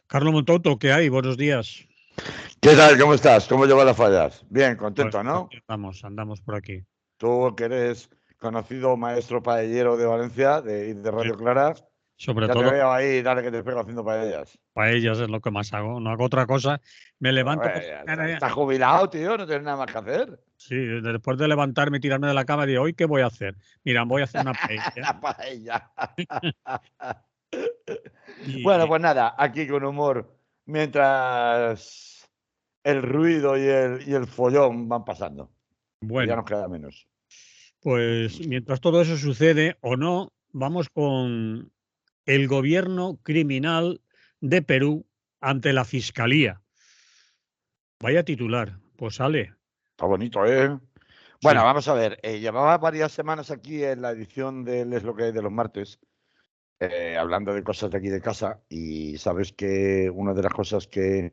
Carlos Montoto, ¿qué hay? Buenos días. ¿Qué tal? ¿Cómo estás? ¿Cómo llevan las fallas? Bien, Pues contento, ¿no? aquí andamos por aquí. Tú que eres conocido maestro paellero de Valencia y de Sí. Radio Clara, Sobre ya te todo veo ahí, dale que te pego haciendo paellas. paellas es lo que más hago. No hago otra cosa. Me levanto por la Ya está. mañana, Estás jubilado, tío, no tienes nada más que hacer. sí, después de levantarme y tirarme de la cama, digo, ¿hoy qué voy a hacer? Mira, voy a hacer una paella. La paella. Bueno, Y pues nada, aquí con humor, mientras el ruido y el follón van pasando, que ya bueno, nos queda menos. pues mientras todo eso sucede o no, vamos con el gobierno criminal de Perú ante la fiscalía. Vaya titular, pues sale. Está bonito, ¿eh? Bueno, Sí, vamos a ver. Llevaba varias semanas aquí en la edición del Es lo que hay de los martes, hablando de cosas de aquí de casa, y sabes que una de las cosas que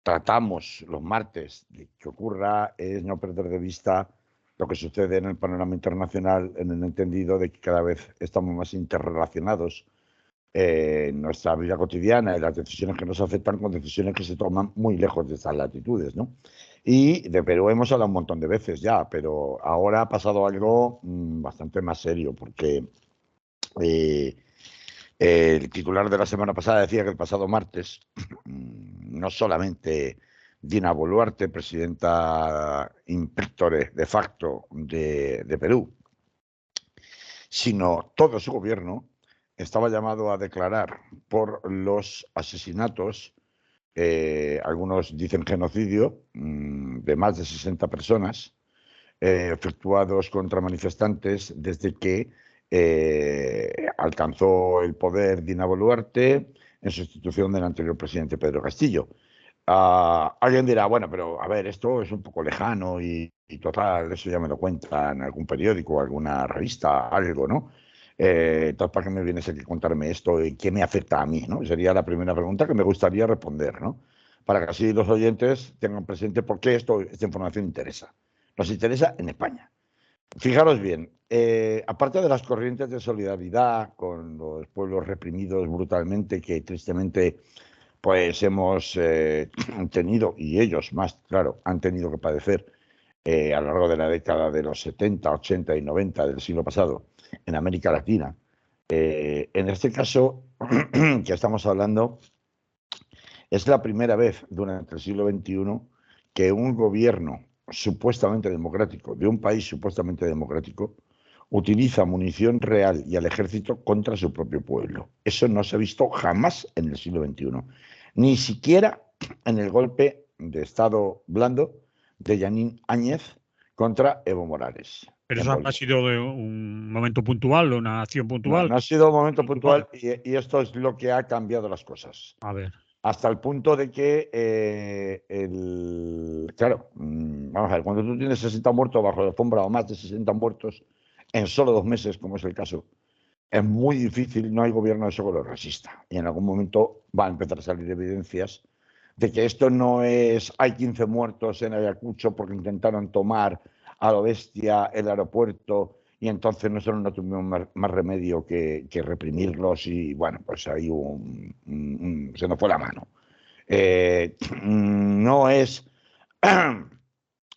tratamos los martes de que ocurra es no perder de vista lo que sucede en el panorama internacional, en el entendido de que cada vez estamos más interrelacionados en nuestra vida cotidiana y las decisiones que nos afectan con decisiones que se toman muy lejos de estas latitudes, ¿no? Y de Perú hemos hablado un montón de veces ya, pero ahora ha pasado algo bastante más serio, porque eh, el titular de la semana pasada decía que el pasado martes no solamente Dina Boluarte, presidenta impectore de facto de Perú, sino todo su gobierno estaba llamado a declarar por los asesinatos, algunos dicen genocidio, de más de 60 personas, efectuados contra manifestantes desde que alcanzó el poder Dina Boluarte en sustitución del anterior presidente Pedro Castillo. Alguien dirá, bueno, pero a ver, esto es un poco lejano y total, eso ya me lo cuenta en algún periódico, alguna revista, algo, ¿no? Entonces, ¿para qué me vienes aquí a contarme esto y qué me afecta a mí, ¿no? Sería la primera pregunta que me gustaría responder, ¿no? Para que así los oyentes tengan presente por qué esta información interesa. Nos interesa en España. Fijaros bien, aparte de las corrientes de solidaridad con los pueblos reprimidos brutalmente que tristemente pues hemos tenido, y ellos más, claro, han tenido que padecer a lo largo de la década de los 70, 80 y 90 del siglo pasado en América Latina. En este caso que estamos hablando, es la primera vez durante el siglo XXI que un gobierno supuestamente democrático, de un país supuestamente democrático, utiliza munición real y al ejército contra su propio pueblo. Eso no se ha visto jamás en el siglo XXI, ni siquiera en el golpe de Estado blando de Yanín Áñez contra Evo Morales pero en eso ha Bolivia. sido de un momento puntual, una acción No, puntual. no ha sido un momento Preocupado. puntual y esto es lo que ha cambiado las cosas. A ver, Hasta el punto de que, claro, vamos a ver, cuando tú tienes 60 muertos bajo la alfombra o más de 60 muertos en solo 2 meses, como es el caso, es muy difícil, no hay gobierno de eso que lo resista. Y en algún momento va a empezar a salir evidencias de que esto no es, hay 15 muertos en Ayacucho porque intentaron tomar a lo bestia el aeropuerto y entonces nosotros no tuvimos más remedio que reprimirlos y bueno, pues ahí se nos fue la mano. No es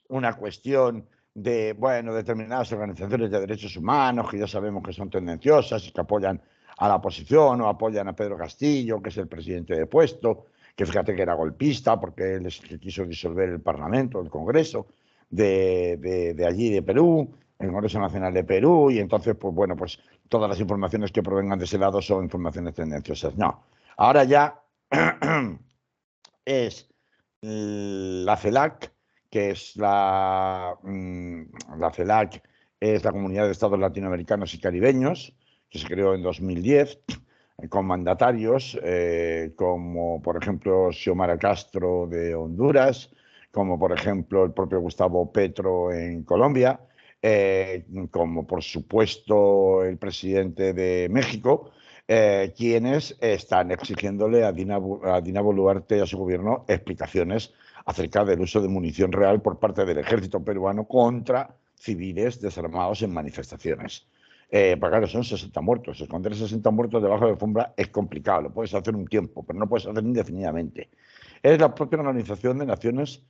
una cuestión de, bueno, determinadas organizaciones de derechos humanos que ya sabemos que son tendenciosas y que apoyan a la oposición o apoyan a Pedro Castillo, que es el presidente de puesto, que fíjate que era golpista porque él es el que quiso disolver el Parlamento, el Congreso de allí, de Perú, el Congreso Nacional de Perú, y entonces, pues bueno, pues todas las informaciones que provengan de ese lado son informaciones tendenciosas. No, ahora ya es la CELAC, que es la CELAC es la Comunidad de Estados Latinoamericanos y Caribeños, que se creó en 2010, con mandatarios como, por ejemplo, Xiomara Castro de Honduras, como, por ejemplo, el propio Gustavo Petro en Colombia, como, por supuesto, el presidente de México, quienes están exigiéndole a Dina Boluarte y a su gobierno explicaciones acerca del uso de munición real por parte del ejército peruano contra civiles desarmados en manifestaciones. Pues claro, son 60 muertos. Esconder 60 muertos debajo de la alfombra es complicado. Lo puedes hacer un tiempo, pero no puedes hacer indefinidamente. Es la propia Organización de Naciones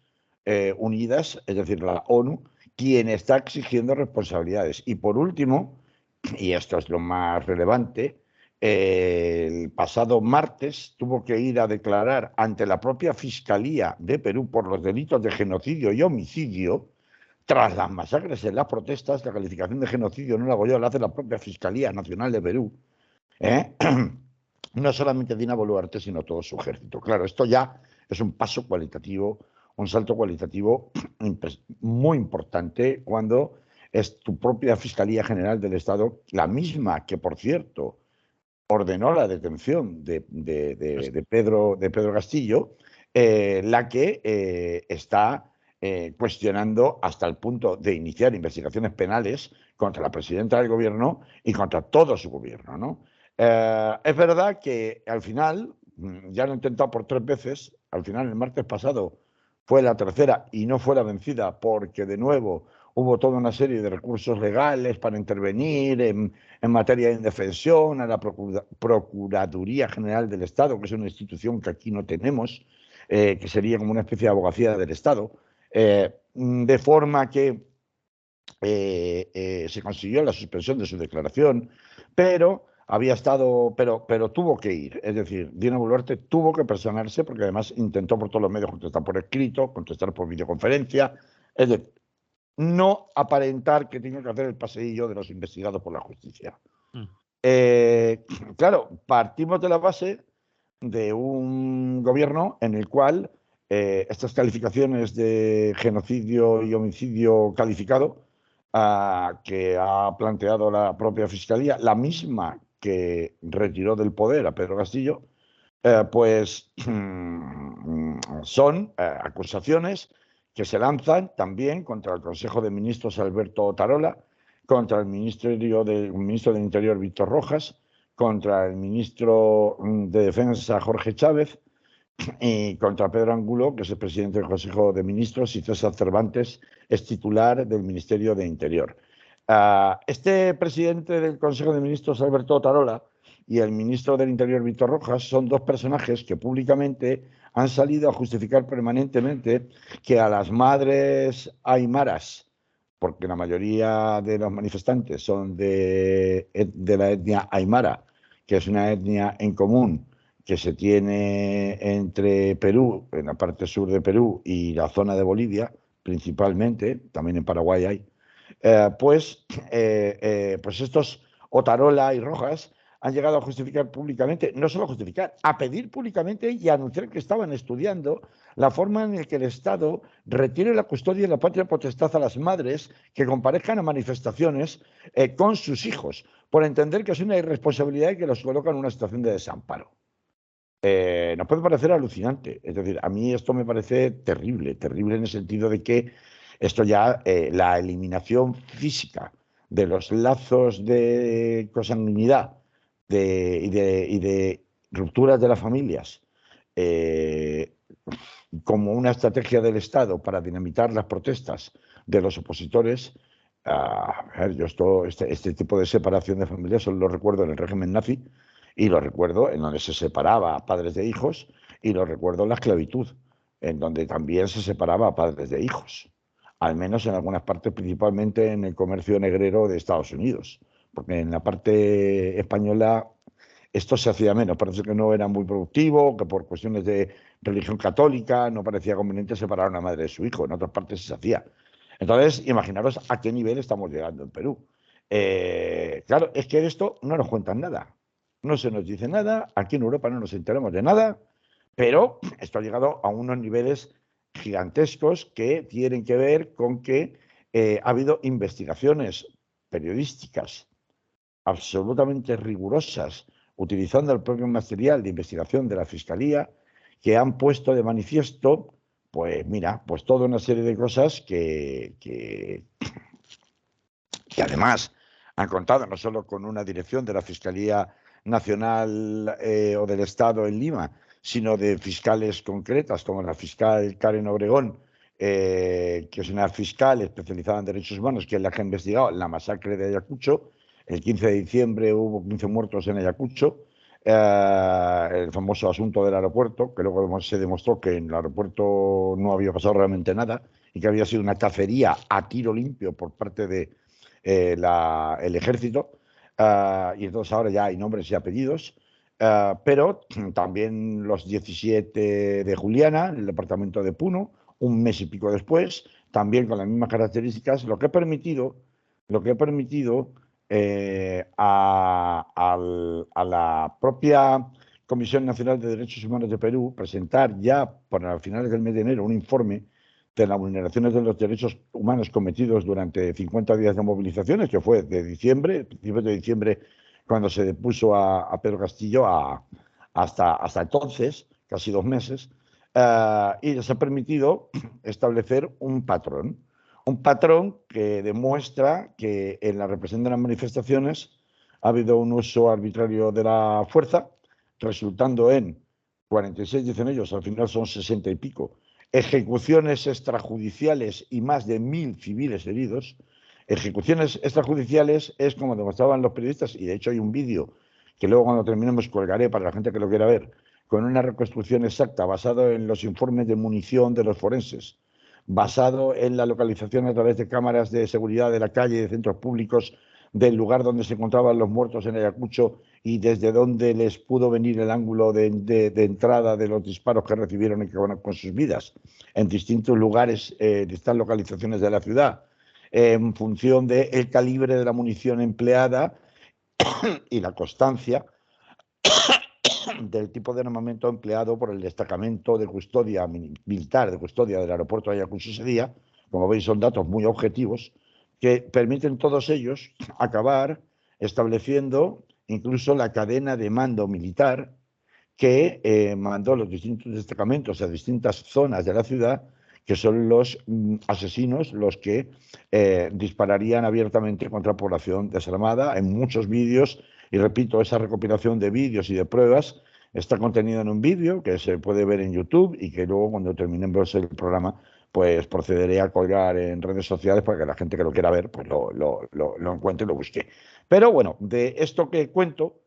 Unidas, es decir, la ONU, quien está exigiendo responsabilidades. Y por último, y esto es lo más relevante, el pasado martes tuvo que ir a declarar ante la propia Fiscalía de Perú por los delitos de genocidio y homicidio. Tras las masacres en las protestas, la calificación de genocidio no la hago yo, la hace la propia Fiscalía Nacional de Perú. No solamente Dina Boluarte, sino todo su ejército. Claro, esto ya es un paso cualitativo, un salto cualitativo muy importante cuando es tu propia Fiscalía General del Estado, la misma que, por cierto, ordenó la detención de Pedro Castillo, la que está cuestionando hasta el punto de iniciar investigaciones penales contra la presidenta del gobierno y contra todo su gobierno, ¿no? Es verdad que al final, ya lo he intentado por 3 veces, al final el martes pasado fue la tercera y no fue la vencida porque de nuevo hubo toda una serie de recursos legales para intervenir en materia de indefensión a la Procuraduría General del Estado, que es una institución que aquí no tenemos, que sería como una especie de abogacía del Estado, de forma que se consiguió la suspensión de su declaración, pero pero tuvo que ir. Es decir, Dina Boluarte tuvo que personarse porque además intentó por todos los medios contestar por escrito, contestar por videoconferencia. Es decir, no aparentar que tiene que hacer el paseillo de los investigados por la justicia. Claro, partimos de la base de un gobierno en el cual estas calificaciones de genocidio y homicidio calificado que ha planteado la propia Fiscalía, la misma que retiró del poder a Pedro Castillo, pues son acusaciones que se lanzan también contra el Consejo de Ministros Alberto Tarola, contra el ministro del Interior Víctor Rojas, contra el ministro de Defensa Jorge Chávez y contra Pedro Angulo, que es el presidente del Consejo de Ministros, y César Cervantes es titular del Ministerio de Interior. Este presidente del Consejo de Ministros, Alberto Tarola, y el ministro del Interior, Víctor Rojas, son 2 personajes que públicamente han salido a justificar permanentemente que a las madres aymaras, porque la mayoría de los manifestantes son de la etnia aymara, que es una etnia en común que se tiene entre Perú, en la parte sur de Perú, y la zona de Bolivia, principalmente, también en Paraguay hay, pues estos Otarola y Rojas han llegado a justificar públicamente, no solo justificar, a pedir públicamente y a anunciar que estaban estudiando la forma en la que el Estado retire la custodia y la patria potestad a las madres que comparezcan a manifestaciones con sus hijos, por entender que es una irresponsabilidad y que los coloca en una situación de desamparo. Nos puede parecer alucinante, es decir, a mí esto me parece terrible, terrible en el sentido de que esto ya, la eliminación física de los lazos de consanguinidad y de rupturas de las familias como una estrategia del Estado para dinamitar las protestas de los opositores. Yo este tipo de separación de familias solo lo recuerdo en el régimen nazi y lo recuerdo en donde se separaba a padres de hijos y lo recuerdo en la esclavitud, en donde también se separaba a padres de hijos, al menos en algunas partes, principalmente en el comercio negrero de Estados Unidos, porque en la parte española esto se hacía menos, parece que no era muy productivo, que por cuestiones de religión católica no parecía conveniente separar a una madre de su hijo, en otras partes se hacía. Entonces, imaginaros a qué nivel estamos llegando en Perú. Claro, es que de esto no nos cuentan nada, no se nos dice nada, aquí en Europa no nos enteramos de nada, pero esto ha llegado a unos niveles gigantescos que tienen que ver con que ha habido investigaciones periodísticas absolutamente rigurosas, utilizando el propio material de investigación de la Fiscalía, que han puesto de manifiesto, pues mira, pues toda una serie de cosas que además han contado no solo con una dirección de la Fiscalía Nacional o del Estado en Lima, sino de fiscales concretas, como la fiscal Karen Obregón, que es una fiscal especializada en derechos humanos, que es la que ha investigado la masacre de Ayacucho, El 15 de diciembre hubo 15 muertos en Ayacucho, el famoso asunto del aeropuerto, que luego se demostró que en el aeropuerto no había pasado realmente nada y que había sido una cacería a tiro limpio por parte de el ejército. Y entonces ahora ya hay nombres y apellidos. Pero también los 17 de Juliana, en el departamento de Puno, un mes y pico después, también con las mismas características, lo que ha permitido a la propia Comisión Nacional de Derechos Humanos de Perú presentar ya para finales del mes de enero un informe de las vulneraciones de los derechos humanos cometidos durante 50 días de movilizaciones, que fue de diciembre, principios de diciembre, cuando se depuso a Pedro Castillo, hasta entonces, casi 2 meses, y les ha permitido establecer un patrón que demuestra que en la represión de las manifestaciones ha habido un uso arbitrario de la fuerza, resultando en 46, dicen ellos, al final son 60 y pico, ejecuciones extrajudiciales y más de 1.000 civiles heridos. Ejecuciones extrajudiciales es como demostraban los periodistas, y de hecho hay un vídeo que luego cuando terminemos colgaré para la gente que lo quiera ver, con una reconstrucción exacta basado en los informes de munición de los forenses, basado en la localización a través de cámaras de seguridad de la calle y de centros públicos del lugar donde se encontraban los muertos en Ayacucho y desde donde les pudo venir el ángulo de entrada de los disparos que recibieron y que van con sus vidas en distintos lugares de estas localizaciones de la ciudad, en función del calibre de la munición empleada y la constancia del tipo de armamento empleado por el destacamento de custodia militar, de custodia del aeropuerto de Ayacucho ese día. Como veis, son datos muy objetivos que permiten todos ellos acabar estableciendo incluso la cadena de mando militar que mandó los distintos destacamentos a distintas zonas de la ciudad, que son los asesinos los que dispararían abiertamente contra población desarmada. En muchos vídeos, y repito, esa recopilación de vídeos y de pruebas está contenida en un vídeo que se puede ver en YouTube y que luego cuando terminemos el programa pues procederé a colgar en redes sociales para que la gente que lo quiera ver pues lo encuentre y lo busque. Pero bueno, de esto que cuento,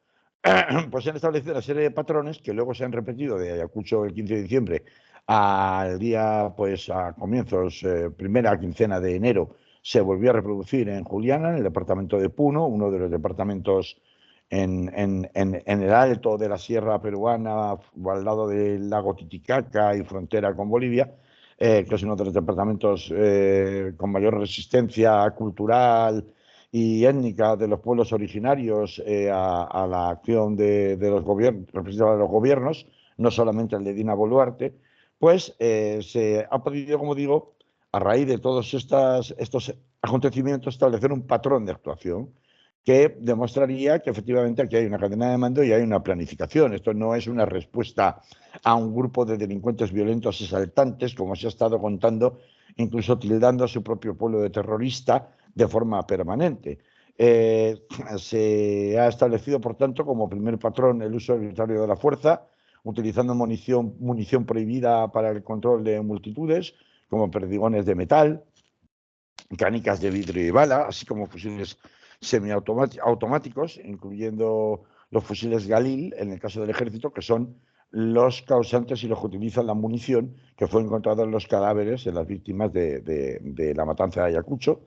pues se han establecido una serie de patrones que luego se han repetido de Ayacucho el 15 de diciembre al día, pues a comienzos, primera quincena de enero, se volvió a reproducir en Juliana, en el departamento de Puno, uno de los departamentos en el alto de la sierra peruana, al lado del lago Titicaca y frontera con Bolivia, que es uno de los departamentos con mayor resistencia cultural y étnica de los pueblos originarios a la acción de los gobiernos, representados de los gobiernos, no solamente el de Dina Boluarte, pues se ha podido, como digo, a raíz de todos estos acontecimientos, establecer un patrón de actuación que demostraría que efectivamente aquí hay una cadena de mando y hay una planificación. Esto no es una respuesta a un grupo de delincuentes violentos exaltantes, como se ha estado contando, incluso tildando a su propio pueblo de terrorista de forma permanente. Se ha establecido, por tanto, como primer patrón el uso arbitrario de la fuerza, utilizando munición prohibida para el control de multitudes, como perdigones de metal, canicas de vidrio y bala, así como fusiles semiautomáticos, incluyendo los fusiles Galil, en el caso del ejército, que son los causantes y los que utilizan la munición que fue encontrada en los cadáveres de las víctimas de la matanza de Ayacucho.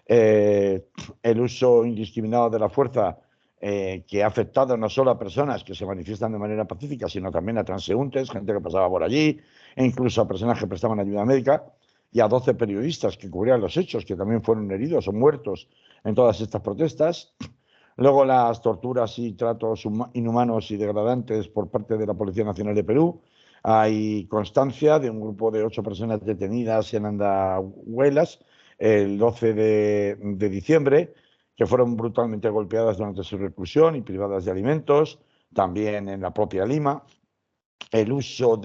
El uso indiscriminado de la fuerza que ha afectado no solo a personas que se manifiestan de manera pacífica, sino también a transeúntes, gente que pasaba por allí, e incluso a personas que prestaban ayuda médica, y a 12 periodistas que cubrían los hechos, que también fueron heridos o muertos en todas estas protestas. Luego las torturas y tratos inhumanos y degradantes por parte de la Policía Nacional de Perú. Hay constancia de un grupo de 8 personas detenidas en Andahuelas el 12 de diciembre, que fueron brutalmente golpeadas durante su reclusión y privadas de alimentos, también en la propia Lima. El uso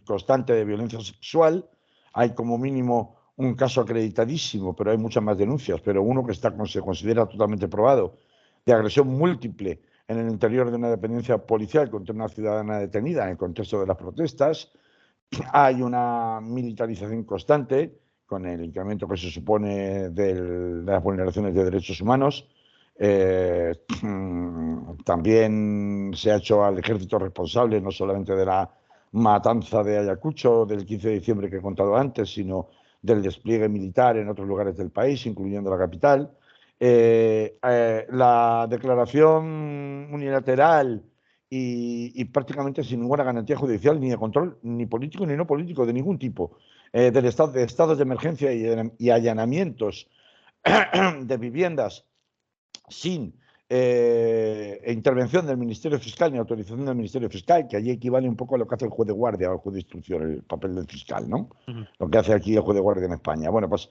constante de violencia sexual. Hay como mínimo un caso acreditadísimo, pero hay muchas más denuncias, pero uno que se considera totalmente probado, de agresión múltiple en el interior de una dependencia policial contra una ciudadana detenida en el contexto de las protestas. Hay una militarización constante con el incremento que se supone de las vulneraciones de derechos humanos. También se ha hecho al ejército responsable no solamente de la matanza de Ayacucho del 15 de diciembre que he contado antes, sino del despliegue militar en otros lugares del país, incluyendo la capital. La declaración unilateral y prácticamente sin ninguna garantía judicial, ni de control, ni político ni no político, de ningún tipo, de estados de emergencia y allanamientos de viviendas sin intervención del Ministerio Fiscal ni autorización del Ministerio Fiscal, que allí equivale un poco a lo que hace el juez de guardia o el juez de instrucción, el papel del fiscal, ¿no? Lo que hace aquí el juez de guardia en España. Bueno, pues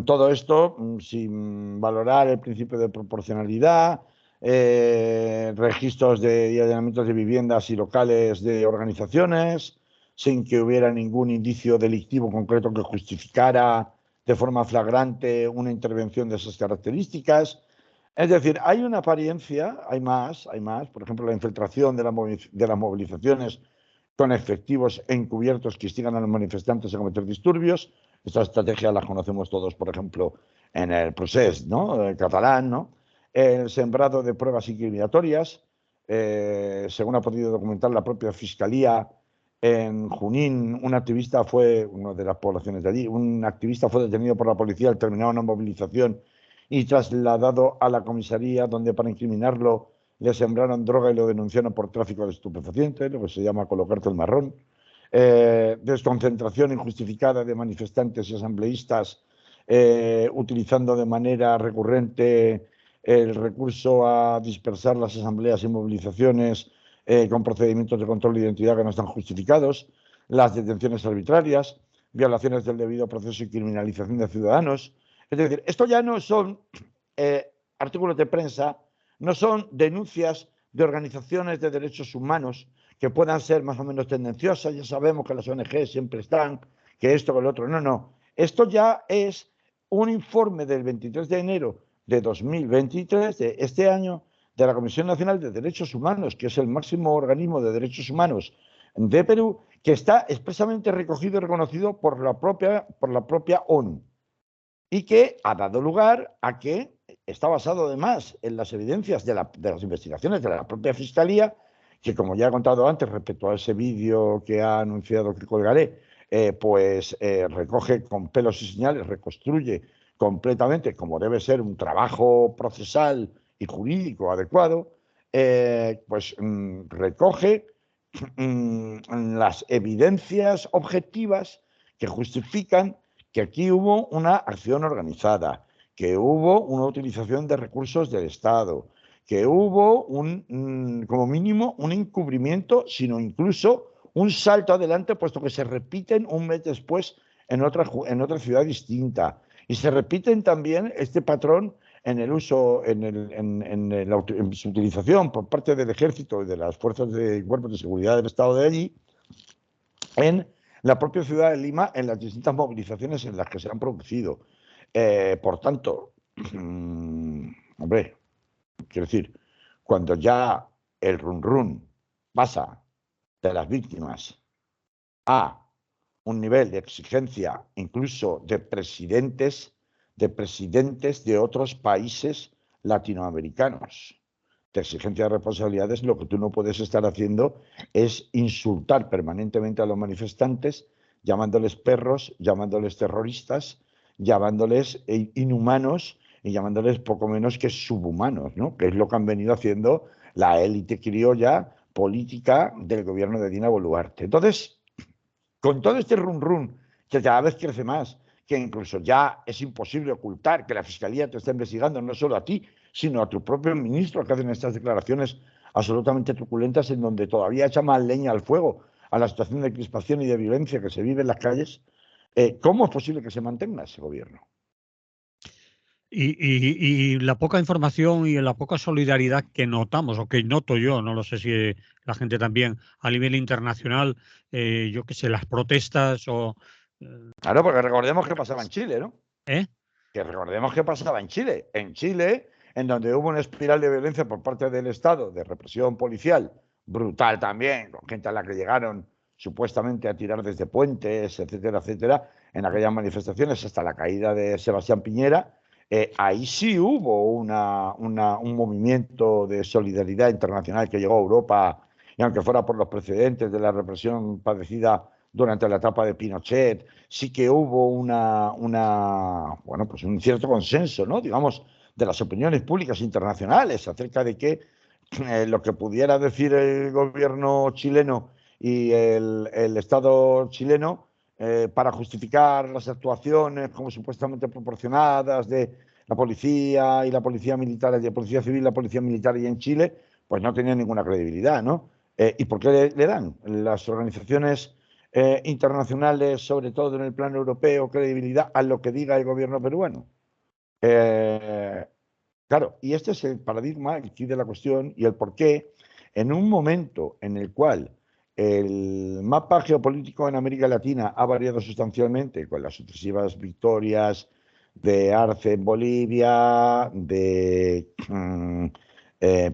todo esto sin valorar el principio de proporcionalidad, registros y allanamientos de viviendas y locales de organizaciones, sin que hubiera ningún indicio delictivo concreto que justificara de forma flagrante una intervención de esas características. Es decir, hay una apariencia, hay más, por ejemplo, la infiltración de las movilizaciones con efectivos encubiertos que instigan a los manifestantes a cometer disturbios. Estas estrategias las conocemos todos, por ejemplo, en el procés, ¿no? El catalán, ¿no? El sembrado de pruebas incriminatorias, según ha podido documentar la propia Fiscalía, en Junín, un activista fue, una de las poblaciones de allí, un activista fue detenido por la policía al terminar una movilización y trasladado a la comisaría, donde para incriminarlo le sembraron droga y lo denunciaron por tráfico de estupefacientes, lo que se llama colocarte el marrón. Desconcentración injustificada de manifestantes y asambleístas, utilizando de manera recurrente el recurso a dispersar las asambleas y movilizaciones con procedimientos de control de identidad que no están justificados, las detenciones arbitrarias, violaciones del debido proceso y criminalización de ciudadanos. Es decir, esto ya no son artículos de prensa, no son denuncias de organizaciones de derechos humanos que puedan ser más o menos tendenciosas. Ya sabemos que las ONG siempre están, que esto, que lo otro. No, no. Esto ya es un informe del 23 de enero de 2023, de este año, de la Comisión Nacional de Derechos Humanos, que es el máximo organismo de derechos humanos de Perú, que está expresamente recogido y reconocido por la propia ONU y que ha dado lugar a que está basado además en las evidencias de las investigaciones de la propia Fiscalía, que como ya he contado antes respecto a ese vídeo que ha anunciado que colgaré, recoge con pelos y señales, reconstruye completamente como debe ser un trabajo procesal y jurídico adecuado, recoge las evidencias objetivas que justifican que aquí hubo una acción organizada, que hubo una utilización de recursos del Estado, que hubo como mínimo un encubrimiento, sino incluso un salto adelante, puesto que se repiten un mes después en otra ciudad distinta. Y se repiten también este patrón en el uso, en su utilización por parte del ejército y de las fuerzas de cuerpos de seguridad del Estado de allí, en la propia ciudad de Lima, en las distintas movilizaciones en las que se han producido. Por tanto, hombre, quiero decir, cuando ya el run pasa de las víctimas a un nivel de exigencia incluso de presidentes de otros países latinoamericanos, de exigencia de responsabilidades, lo que tú no puedes estar haciendo es insultar permanentemente a los manifestantes, llamándoles perros, llamándoles terroristas, llamándoles inhumanos y llamándoles poco menos que subhumanos, ¿no? Que es lo que han venido haciendo la élite criolla política del gobierno de Dina Boluarte. Entonces, con todo este run que cada vez crece más, que incluso ya es imposible ocultar que la Fiscalía te está investigando no solo a ti, sino a tu propio ministro, que hacen estas declaraciones absolutamente truculentas en donde todavía echa más leña al fuego a la situación de crispación y de violencia que se vive en las calles. ¿Cómo es posible que se mantenga ese gobierno? Y la poca información y la poca solidaridad que notamos, o que noto yo, no lo sé si la gente también, a nivel internacional, yo qué sé, las protestas o... Claro, porque recordemos que pasaba en Chile, ¿no? ¿Eh? Que recordemos que pasaba en Chile. En Chile, en donde hubo una espiral de violencia por parte del Estado, de represión policial, brutal también, con gente a la que llegaron supuestamente a tirar desde puentes, etcétera, etcétera, en aquellas manifestaciones hasta la caída de Sebastián Piñera. ahí sí hubo un movimiento de solidaridad internacional que llegó a Europa, y aunque fuera por los precedentes de la represión padecida durante la etapa de Pinochet, sí que hubo bueno, pues un cierto consenso, ¿no? Digamos, de las opiniones públicas internacionales acerca de que lo que pudiera decir el gobierno chileno y el Estado chileno para justificar las actuaciones como supuestamente proporcionadas de la policía y la policía militar, y la policía civil y la policía militar y en Chile, pues no tenía ninguna credibilidad, ¿no? ¿Y por qué le dan las organizaciones internacionales, sobre todo en el plano europeo, credibilidad a lo que diga el gobierno peruano? Claro, y este es el paradigma aquí de la cuestión y el por qué, en un momento en el cual el mapa geopolítico en América Latina ha variado sustancialmente con las sucesivas victorias de Arce en Bolivia, de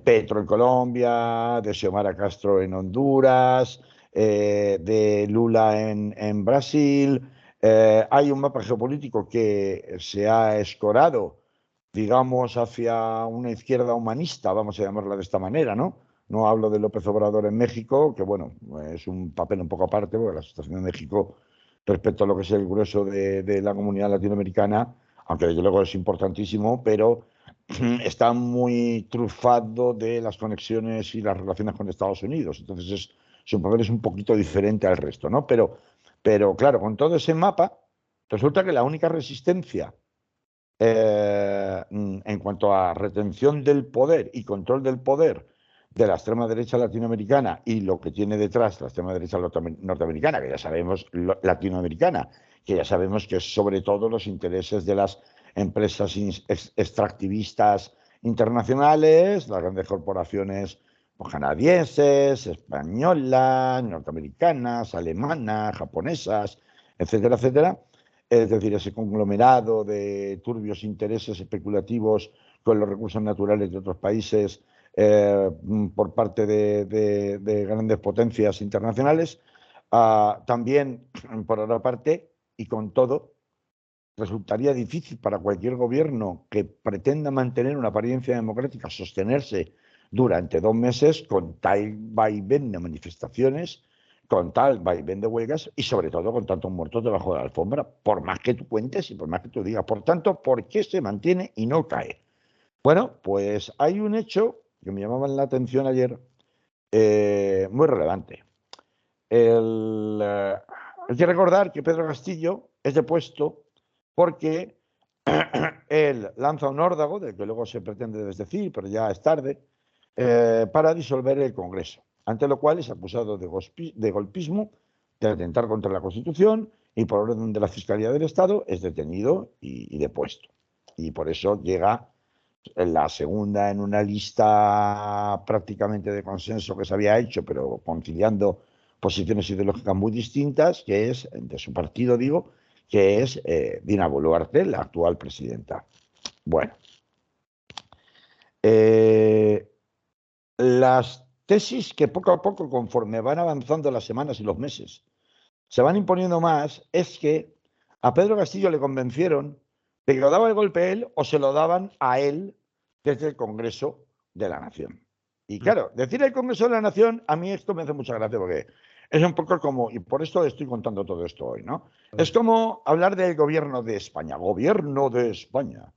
Petro en Colombia, de Xiomara Castro en Honduras, de Lula en Brasil. Hay un mapa geopolítico que se ha escorado, digamos, hacia una izquierda humanista, vamos a llamarla de esta manera, ¿no? No hablo de López Obrador en México, que bueno, es un papel un poco aparte, porque la situación de México respecto a lo que es el grueso de la comunidad latinoamericana, aunque desde luego es importantísimo, pero está muy trufado de las conexiones y las relaciones con Estados Unidos. Entonces su papel es un poquito diferente al resto, ¿no? Pero claro, con todo ese mapa, resulta que la única resistencia en cuanto a retención del poder y control del poder de la extrema derecha latinoamericana y lo que tiene detrás la extrema derecha norteamericana, que ya sabemos, latinoamericana, que ya sabemos que es sobre todo los intereses de las empresas extractivistas internacionales, las grandes corporaciones canadienses, españolas, norteamericanas, alemanas, japonesas, etcétera, etcétera. Es decir, ese conglomerado de turbios intereses especulativos con los recursos naturales de otros países por parte de grandes potencias internacionales. También, por otra parte, y con todo, resultaría difícil para cualquier gobierno que pretenda mantener una apariencia democrática sostenerse durante 2 meses con tal vaivén de manifestaciones, con tal vaivén de huelgas y sobre todo con tantos muertos debajo de la alfombra, por más que tú cuentes y por más que tú digas. Por tanto, ¿por qué se mantiene y no cae? Bueno, pues hay un hecho que me llamaba la atención ayer, muy relevante. Hay que recordar que Pedro Castillo es depuesto porque él lanza un órdago, del que luego se pretende desdecir, pero ya es tarde, para disolver el Congreso, ante lo cual es acusado de golpismo, de atentar contra la Constitución y por orden de la Fiscalía del Estado es detenido y depuesto. Y por eso llega en la segunda en una lista prácticamente de consenso que se había hecho, pero conciliando posiciones ideológicas muy distintas, que es, de su partido digo, que es Dina Boluarte, la actual presidenta. Bueno, las tesis que poco a poco, conforme van avanzando las semanas y los meses, se van imponiendo más, es que a Pedro Castillo le convencieron de que lo daba el golpe él o se lo daban a él desde el Congreso de la Nación. Y claro, decir el Congreso de la Nación, a mí esto me hace mucha gracia porque es un poco como, y por esto estoy contando todo esto hoy, ¿no? Es como hablar del gobierno de España. Gobierno de España.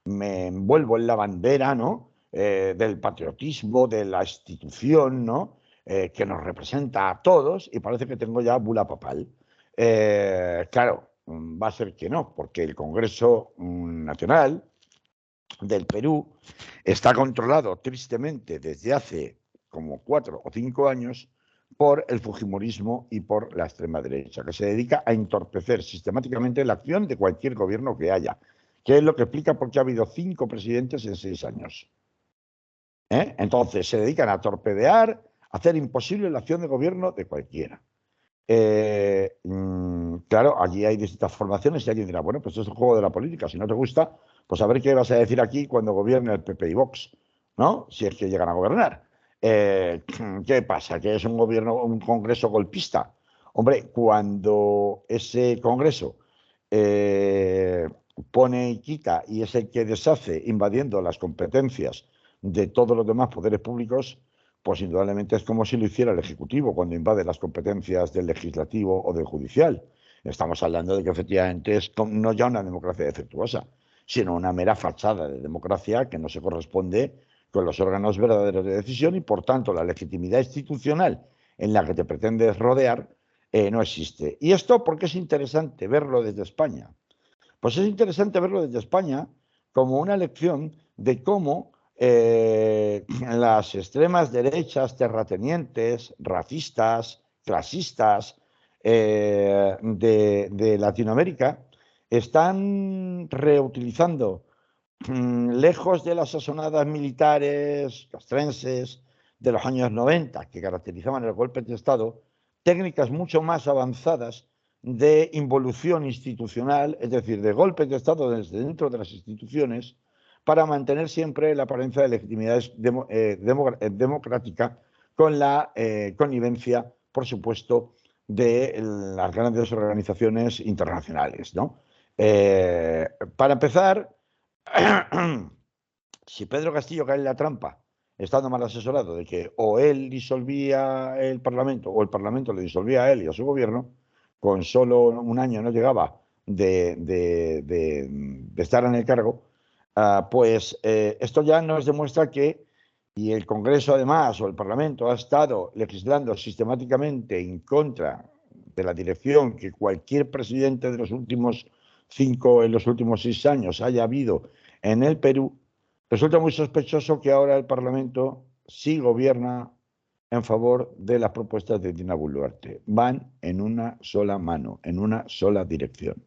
Me envuelvo en la bandera, ¿no? Del patriotismo, de la institución, ¿no? Que nos representa a todos y parece que tengo ya bula papal. Claro, va a ser que no, porque el Congreso Nacional del Perú está controlado tristemente desde hace como 4 o 5 años por el fujimorismo y por la extrema derecha, que se dedica a entorpecer sistemáticamente la acción de cualquier gobierno que haya, que es lo que explica por qué ha habido 5 presidentes en 6 años. Entonces, se dedican a torpedear, a hacer imposible la acción de gobierno de cualquiera. Claro, allí hay distintas formaciones y alguien dirá, bueno, pues esto es el juego de la política, si no te gusta, pues a ver qué vas a decir aquí cuando gobierne el PP y Vox, ¿no? Si es que llegan a gobernar. ¿Qué pasa? ¿Que es un gobierno, un congreso golpista? Hombre, cuando ese congreso pone y quita y es el que deshace invadiendo las competencias de todos los demás poderes públicos, pues indudablemente es como si lo hiciera el Ejecutivo cuando invade las competencias del Legislativo o del Judicial. Estamos hablando de que efectivamente es no ya una democracia defectuosa, sino una mera fachada de democracia que no se corresponde con los órganos verdaderos de decisión y, por tanto, la legitimidad institucional en la que te pretendes rodear no existe. ¿Y esto por qué es interesante verlo desde España? Pues es interesante verlo desde España como una lección de cómo las extremas derechas, terratenientes, racistas, clasistas de Latinoamérica están reutilizando, lejos de las asonadas militares castrenses de los años 90 que caracterizaban el golpe de Estado, técnicas mucho más avanzadas de involución institucional, es decir, de golpes de Estado desde dentro de las instituciones, para mantener siempre la apariencia de legitimidad democrática con la connivencia, por supuesto, de las grandes organizaciones internacionales, ¿no? Para empezar, si Pedro Castillo cae en la trampa, estando mal asesorado de que o él disolvía el Parlamento o el Parlamento le disolvía a él y a su gobierno, con solo un año no llegaba de estar en el cargo, pues esto ya nos demuestra que, y el Congreso además o el Parlamento ha estado legislando sistemáticamente en contra de la dirección que cualquier presidente de los últimos 6 años haya habido en el Perú, resulta muy sospechoso que ahora el Parlamento sí gobierna en favor de las propuestas de Dina Boluarte. Van en una sola mano, en una sola dirección.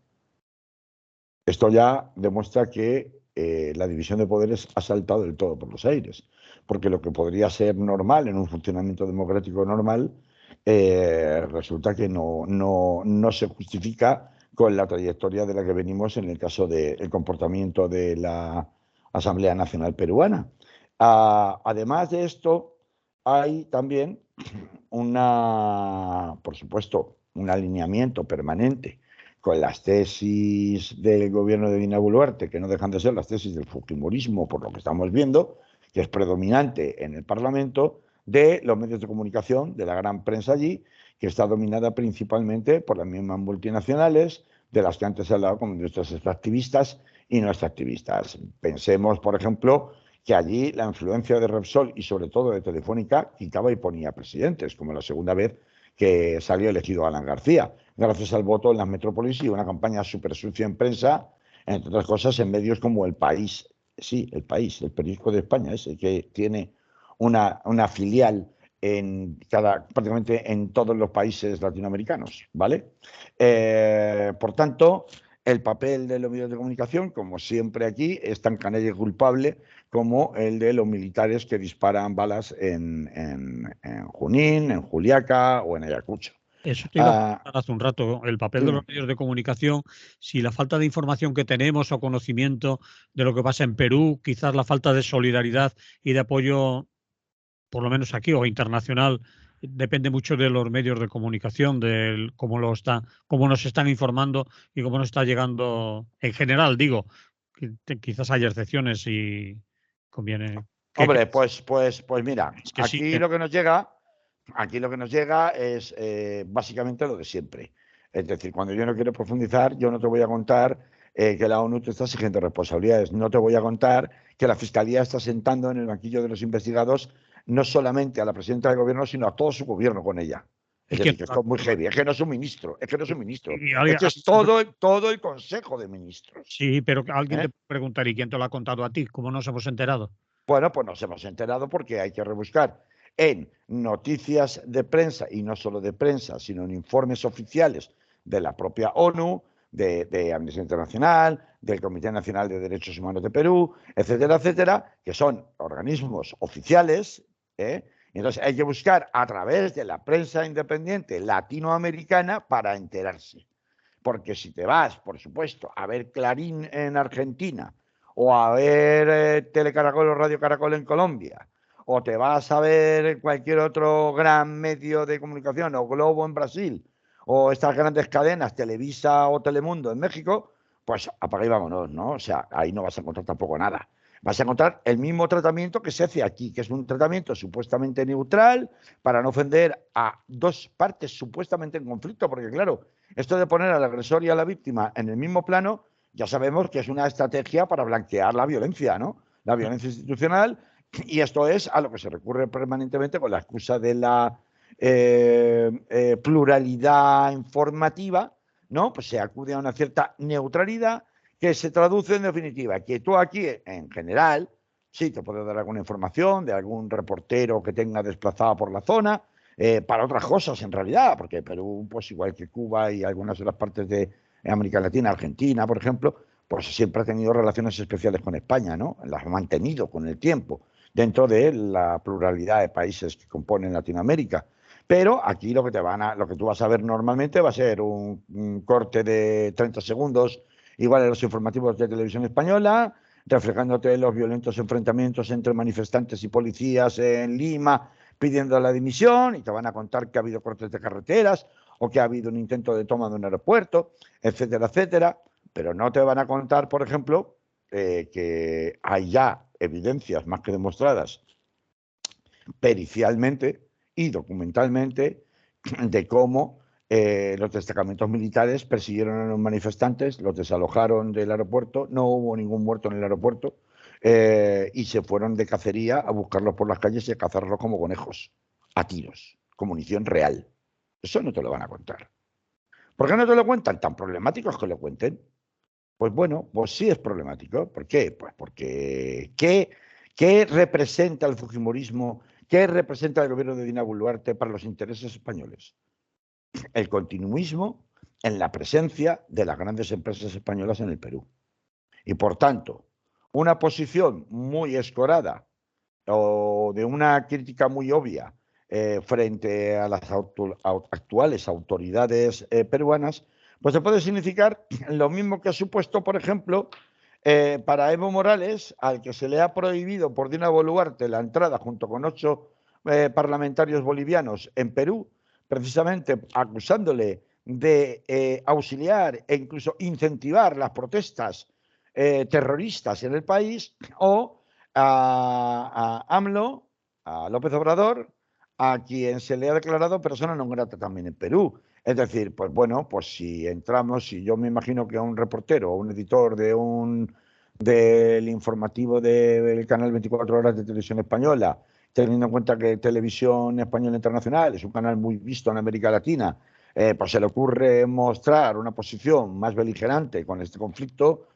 Esto ya demuestra que la división de poderes ha saltado del todo por los aires, porque lo que podría ser normal en un funcionamiento democrático normal resulta que no se justifica con la trayectoria de la que venimos en el caso del comportamiento de la Asamblea Nacional Peruana. Además de esto, hay también por supuesto, un alineamiento permanente con las tesis del gobierno de Dina Boluarte, que no dejan de ser las tesis del fujimorismo, por lo que estamos viendo, que es predominante en el Parlamento, de los medios de comunicación, de la gran prensa allí, que está dominada principalmente por las mismas multinacionales, de las que antes he hablado, como nuestros extractivistas y no extractivistas. Pensemos, por ejemplo, que allí la influencia de Repsol y sobre todo de Telefónica quitaba y ponía presidentes, como la segunda vez que salió elegido Alan García, gracias al voto en las metrópolis y una campaña súper sucia en prensa, entre otras cosas en medios como El País. Sí, El País, el periódico de España, ese que tiene una filial prácticamente en todos los países latinoamericanos, ¿vale? Por tanto, el papel de los medios de comunicación, como siempre aquí, es tan canalla y culpable como el de los militares que disparan balas en Junín, en Juliaca o en Ayacucho. Eso te iba a preguntar hace un rato, el papel de Sí. los medios de comunicación, si la falta de información que tenemos o conocimiento de lo que pasa en Perú, quizás la falta de solidaridad y de apoyo, por lo menos aquí o internacional, depende mucho de los medios de comunicación, de cómo nos están informando y cómo nos está llegando en general, digo, quizás hay excepciones y conviene Hombre, pues mira, es que sí, aquí lo que nos llega es básicamente lo de siempre. Es decir, cuando yo no quiero profundizar, yo no te voy a contar que la ONU te está exigiendo responsabilidades. No te voy a contar que la Fiscalía está sentando en el banquillo de los investigados no solamente a la presidenta del gobierno, sino a todo su gobierno con ella. Es decir, que esto es muy heavy. Es que no es un ministro. Es que no es un ministro. Es que es todo el Consejo de Ministros. Sí, pero alguien ¿Eh? te preguntaría, ¿y quién te lo ha contado a ti? ¿Cómo nos hemos enterado? Bueno, pues nos hemos enterado porque hay que rebuscar en noticias de prensa, y no solo de prensa, sino en informes oficiales de la propia ONU, de Amnistía Internacional, del Comité Nacional de Derechos Humanos de Perú, etcétera, etcétera, que son organismos oficiales. Y entonces hay que buscar a través de la prensa independiente latinoamericana para enterarse. Porque si te vas, por supuesto, a ver Clarín en Argentina, o a ver Telecaracol o Radio Caracol en Colombia, o te vas a ver cualquier otro gran medio de comunicación, o Globo en Brasil, o estas grandes cadenas, Televisa o Telemundo en México, pues apaga y vámonos, ¿no? O sea, ahí no vas a encontrar tampoco nada. Vas a encontrar el mismo tratamiento que se hace aquí, que es un tratamiento supuestamente neutral para no ofender a dos partes supuestamente en conflicto, porque claro, esto de poner al agresor y a la víctima en el mismo plano, ya sabemos que es una estrategia para blanquear la violencia, ¿no? La violencia institucional, y esto es a lo que se recurre permanentemente con la excusa de la pluralidad informativa, ¿no? Pues se acude a una cierta neutralidad que se traduce en definitiva que tú aquí, en general, sí te puedes dar alguna información de algún reportero que tenga desplazado por la zona, para otras cosas en realidad, porque Perú, pues igual que Cuba y algunas de las partes de América Latina, Argentina, por ejemplo, pues siempre ha tenido relaciones especiales con España, ¿no? Las ha mantenido con el tiempo, dentro de la pluralidad de países que componen Latinoamérica. Pero aquí lo que tú vas a ver normalmente va a ser un corte de 30 segundos, igual en los informativos de Televisión Española, reflejándote los violentos enfrentamientos entre manifestantes y policías en Lima, pidiendo la dimisión, y te van a contar que ha habido cortes de carreteras o que ha habido un intento de toma de un aeropuerto, etcétera, etcétera. Pero no te van a contar, por ejemplo, que hay ya evidencias más que demostradas pericialmente y documentalmente de cómo los destacamentos militares persiguieron a los manifestantes, los desalojaron del aeropuerto, no hubo ningún muerto en el aeropuerto, y se fueron de cacería a buscarlos por las calles y a cazarlos como conejos, a tiros, con munición real. Eso no te lo van a contar. ¿Por qué no te lo cuentan? Tan problemáticos que lo cuenten. Pues bueno, pues sí es problemático. ¿Por qué? Pues porque ¿qué representa el fujimorismo? ¿Qué representa el gobierno de Dina Boluarte para los intereses españoles? El continuismo en la presencia de las grandes empresas españolas en el Perú. Y por tanto, una posición muy escorada o de una crítica muy obvia frente a las actuales autoridades peruanas, pues se puede significar lo mismo que ha supuesto, por ejemplo, para Evo Morales, al que se le ha prohibido por Dina Boluarte la entrada junto con 8 parlamentarios bolivianos en Perú, precisamente acusándole de auxiliar e incluso incentivar las protestas terroristas en el país, o a AMLO, a López Obrador, a quien se le ha declarado persona non grata también en Perú. Es decir, pues bueno, pues si entramos, si yo me imagino que a un reportero o un editor del informativo del canal 24 Horas de Televisión Española, teniendo en cuenta que Televisión Española Internacional es un canal muy visto en América Latina, pues se le ocurre mostrar una posición más beligerante con este conflicto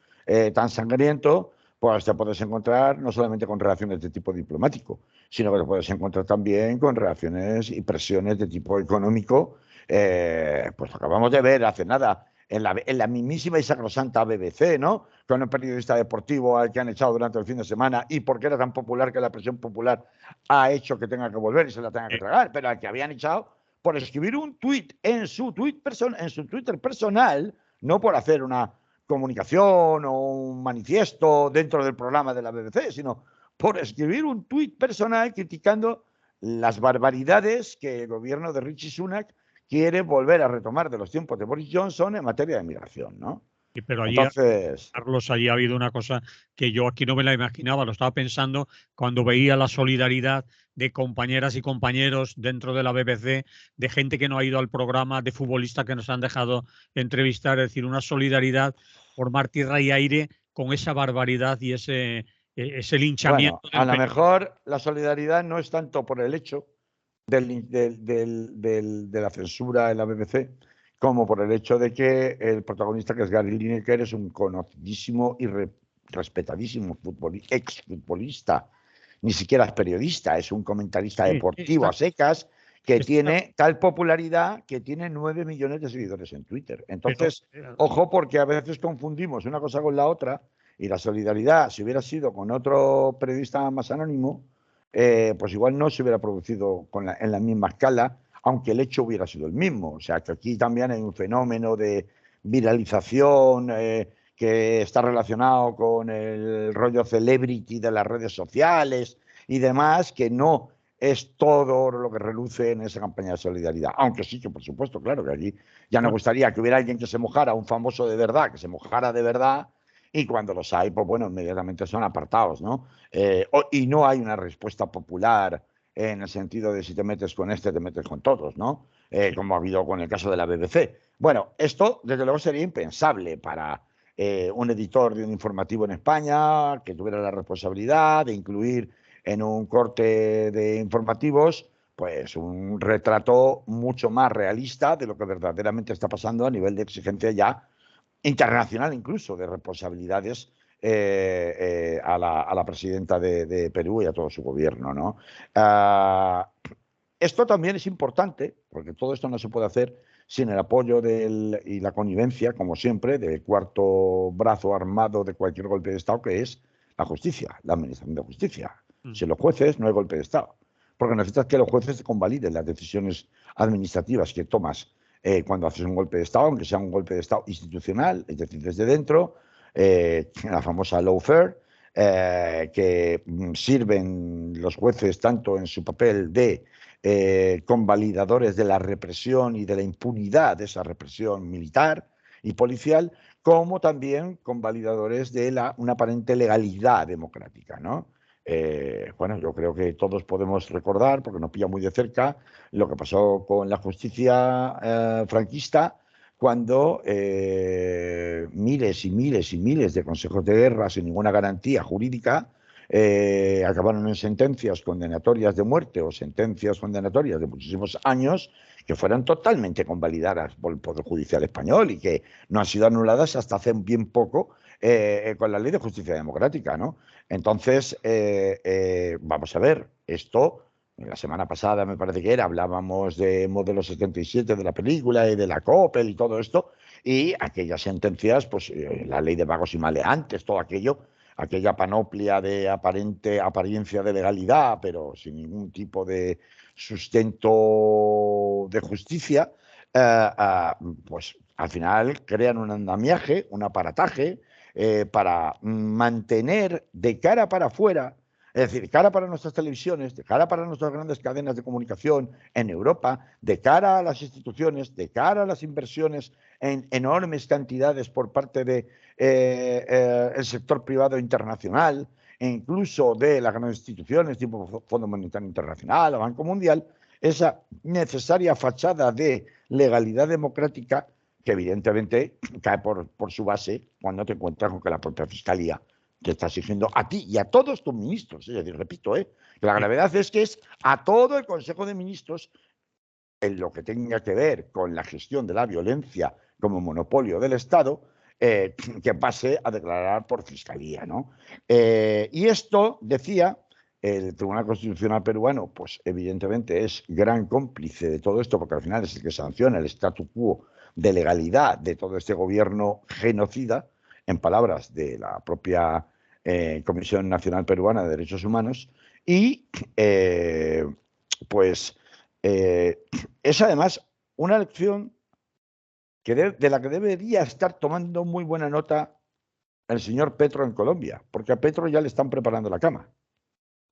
tan sangriento, pues te puedes encontrar no solamente con reacciones de tipo diplomático, sino que te puedes encontrar también con reacciones y presiones de tipo económico. Pues acabamos de ver hace nada en la mismísima y sacrosanta BBC, ¿no? Con un periodista deportivo al que han echado durante el fin de semana, y porque era tan popular que la presión popular ha hecho que tenga que volver y se la tenga que tragar, pero al que habían echado por escribir un tuit en su Twitter personal, no por hacer una comunicación o un manifiesto dentro del programa de la BBC, sino por escribir un tuit personal criticando las barbaridades que el gobierno de Rishi Sunak quiere volver a retomar de los tiempos de Boris Johnson en materia de migración, ¿no? Pero allí, Entonces, Carlos, allí ha habido una cosa que yo aquí no me la imaginaba, lo estaba pensando cuando veía la solidaridad de compañeras y compañeros dentro de la BBC, de gente que no ha ido al programa, de futbolistas que nos han dejado entrevistar, es decir, una solidaridad por mar, tierra y aire con esa barbaridad y ese bueno, linchamiento a del lo periodismo. mejor la solidaridad no es tanto por el hecho de la censura en la BBC, como por el hecho de que el protagonista, que es Gary Lineker, es un conocidísimo y respetadísimo exfutbolista. Ni siquiera es periodista, es un comentarista Sí, deportivo a está, secas, que está, tiene tal popularidad que tiene 9 millones de seguidores en Twitter. pero Entonces, ojo, porque a veces confundimos una cosa con la otra, y la solidaridad, si hubiera sido con otro periodista más anónimo, pues igual no se hubiera producido en la misma escala, aunque el hecho hubiera sido el mismo. O sea, que aquí también hay un fenómeno de viralización que está relacionado con el rollo celebrity de las redes sociales y demás, que no es todo lo que reluce en esa campaña de solidaridad. Aunque sí que, por supuesto, claro, que allí ya nos gustaría que hubiera alguien que se mojara, un famoso de verdad, que se mojara de verdad, y cuando los hay, pues bueno, inmediatamente son apartados, ¿no? Y no hay una respuesta popular en el sentido de si te metes con este, te metes con todos, ¿no? Como ha habido con el caso de la BBC. Bueno, esto desde luego sería impensable para un editor de un informativo en España que tuviera la responsabilidad de incluir en un corte de informativos pues un retrato mucho más realista de lo que verdaderamente está pasando a nivel de exigencia ya internacional, incluso de responsabilidades a la presidenta de Perú y a todo su gobierno, ¿no? Esto también es importante, porque todo esto no se puede hacer sin el apoyo y la connivencia, como siempre, del cuarto brazo armado de cualquier golpe de Estado, que es la justicia, la administración de justicia. Sin los jueces no hay golpe de Estado, porque necesitas que los jueces convaliden las decisiones administrativas que tomas cuando haces un golpe de Estado, aunque sea un golpe de Estado institucional, es decir, desde dentro, la famosa lawfare, que sirven los jueces tanto en su papel de convalidadores de la represión y de la impunidad de esa represión militar y policial, como también convalidadores de una aparente legalidad democrática, ¿no? Bueno, yo creo que todos podemos recordar, porque nos pilla muy de cerca, lo que pasó con la justicia franquista, cuando miles y miles y miles de consejos de guerra sin ninguna garantía jurídica acabaron en sentencias condenatorias de muerte o sentencias condenatorias de muchísimos años que fueron totalmente convalidadas por el Poder Judicial español y que no han sido anuladas hasta hace bien poco con la Ley de Justicia Democrática, ¿no? Entonces, vamos a ver, esto, la semana pasada me parece que era, hablábamos de Modelo 77 de la película y de la COPEL y todo esto, y aquellas sentencias, pues la ley de vagos y maleantes, todo aquello, aquella panoplia de apariencia de legalidad, pero sin ningún tipo de sustento de justicia, pues al final crean un andamiaje, un aparataje para mantener de cara para afuera, es decir, de cara para nuestras televisiones, de cara para nuestras grandes cadenas de comunicación en Europa, de cara a las instituciones, de cara a las inversiones en enormes cantidades por parte de el sector privado internacional e incluso de las grandes instituciones tipo Fondo Monetario Internacional o Banco Mundial, esa necesaria fachada de legalidad democrática que evidentemente cae por su base cuando te encuentras con que la propia Fiscalía te está exigiendo a ti y a todos tus ministros. Es decir, repito, que la gravedad es que es a todo el Consejo de Ministros en lo que tenga que ver con la gestión de la violencia como monopolio del Estado, que pase a declarar por Fiscalía, ¿no? Y esto, decía, el Tribunal Constitucional peruano, pues evidentemente es gran cómplice de todo esto, porque al final es el que sanciona el statu quo de legalidad de todo este gobierno genocida, en palabras de la propia Comisión Nacional Peruana de Derechos Humanos, y pues es además una lección de la que debería estar tomando muy buena nota el señor Petro en Colombia, porque a Petro ya le están preparando la cama,